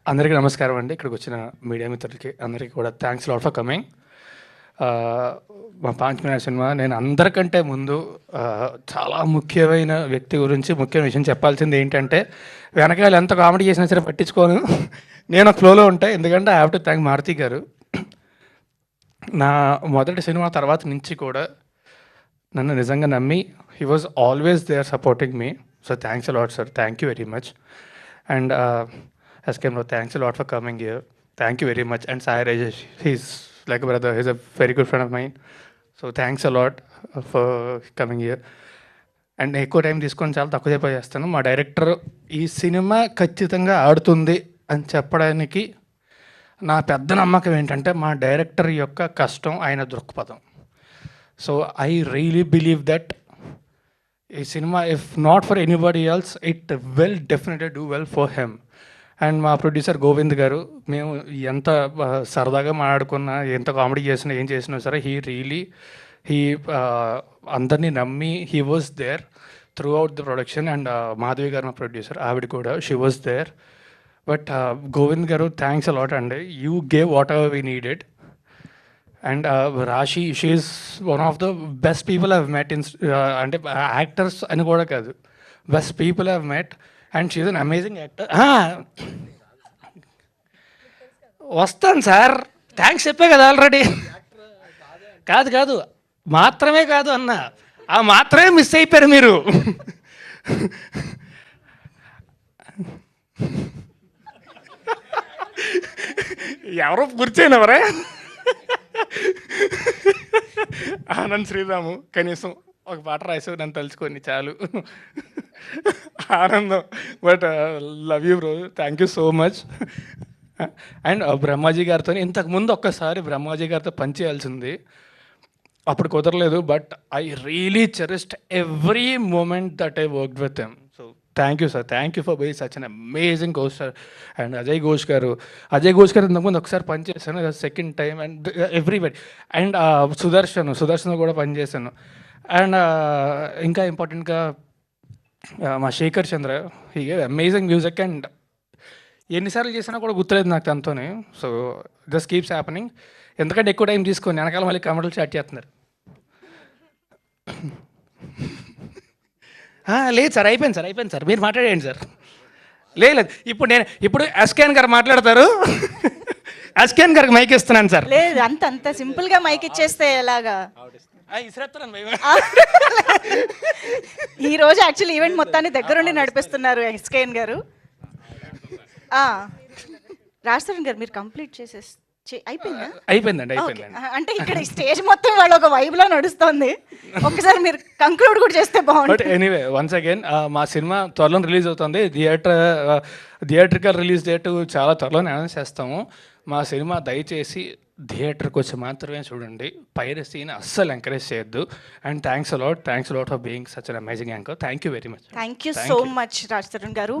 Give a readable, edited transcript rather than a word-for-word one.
అందరికీ నమస్కారం అండి. ఇక్కడికి వచ్చిన మీడియా మిత్రులకి అందరికీ కూడా థ్యాంక్స్ లాట్ ఫర్ కమింగ్. మా 'పాంచ్ మినిట్' సినిమా నేను అందరికంటే ముందు చాలా ముఖ్యమైన వ్యక్తి గురించి ముఖ్యమైన విషయం చెప్పాల్సింది ఏంటంటే, వెనకాల ఎంత కామెడీ చేసినా సరే పట్టించుకోను. నేను ఒక ఫ్లోలో ఉంటా. ఎందుకంటే I have to thank Maruti garu. నా మొదటి సినిమా తర్వాత నుంచి కూడా నన్ను నిజంగా నమ్మి he was always they are supporting me. So thanks a lot sir, thank you very much. And SKM, thanks a lot for coming here. Thank you very much. And Sai Rajesh, he's like a brother. He's a very good friend of mine. So thanks a lot for coming here. And ఎక్కువ time తీసుకొని చాలా తక్కువ సేపు చేస్తాను. మా director ఈ cinema ఖచ్చితంగా ఆడుతుంది అని చెప్పడానికి నా పెద్ద నమ్మకం ఏంటంటే, మా డైరెక్టర్ యొక్క కష్టం, ఆయన దృక్పథం. So I really believe that ఈ సినిమా, if not for anybody else, it will definitely do well for him. And మా ప్రొడ్యూసర్ గోవింద్ గారు, మేము ఎంత సరదాగా మాట్లాడుకున్నా, ఎంత కామెడీ చేసినా, ఏం చేసినా సరే, హీ అందరినీ నమ్మి he was there throughout the production. And Madhavi garu మా ప్రొడ్యూసర్, ఆవిడ కూడా she was there. But Govind garu, thanks a lot అండి. You gave whatever we needed. And Rashi, she's one of the best people I've met in, అంటే actors అని కూడా కాదు, best people I've met. And she's an amazing actor. వస్తాను sir, thanks చెప్పే కదా already. కాదు మాత్రమే కాదు అన్న, ఆ మాత్రమే మిస్ అయిపోయారు మీరు. ఎవరో గుర్తయినవరే, ఆనంద్ శ్రీరాము కనీసం ఒక పాట రాసావు, నన్ను తలుచుకొని చాలు, ఆనందం. But love you bro, thank you so much. And Brahmaji గారితో ఇంతకుముందు ఒక్కసారి బ్రహ్మాజీ గారితో పనిచేయాల్సింది, అప్పుడు కుదరలేదు. But I really cherished every moment that I worked with him. So thank you sir, thank you for being such an amazing coach sir. And Ajay Ghosh garu ఇంతకుముందు ఒకసారి పనిచేశాను, second time. And everybody. And Sudarshan కూడా పనిచేశాను. అండ్ ఇంకా ఇంపార్టెంట్గా మా Shekhar Chandra, he gave amazing music. And ఎన్నిసార్లు చేసినా కూడా గుర్తులేదు నాకు తనతోనే. So just keeps happening. ఎందుకంటే ఎక్కువ టైం తీసుకొని వెనకాల మళ్ళీ కమెడీలు స్టార్ట్ చేస్తున్నారు. లేదు సార్, అయిపోయింది సార్, మీరు మాట్లాడేయండి సార్. లేదు, ఇప్పుడు SKN గారు మాట్లాడతారు. SKN గారికి మైక్ ఇస్తున్నాను సార్. లేదు, అంత సింపుల్గా మైక్ ఇచ్చేస్తే ఎలాగా? ఈ రోజు యాక్చువల్లీ ఈవెంట్ మొత్తాన్ని దగ్గరుండి నడిపిస్తున్నారు SKN గారు. రాజశేఖర్ గారు, మీరు కంప్లీట్ అయిపోయిందండి. అంటే ఇక్కడ స్టేజ్ మొత్తం వాళ్ళ ఒక వైబ్లో నడుస్తుంది. ఒకసారి మీరు కంక్లూడ్ కూడా చేస్తే బాగుంటుంది. ఎనీవే, వన్స్ అగైన్ మా సినిమా త్వరలో రిలీజ్ అవుతుంది. థియేట్రికల్ రిలీజ్ డేట్ చాలా త్వరలోనే అనౌన్స్ చేస్తాము. మా సినిమా దయచేసి థియేటర్కి వచ్చి మాత్రమే చూడండి. పైరసీని అస్సలు ఎంకరేజ్ చేయొద్దు. And thanks a lot for being such an amazing anchor. Thank you very much. Thank you so much Raj Tarun గారు.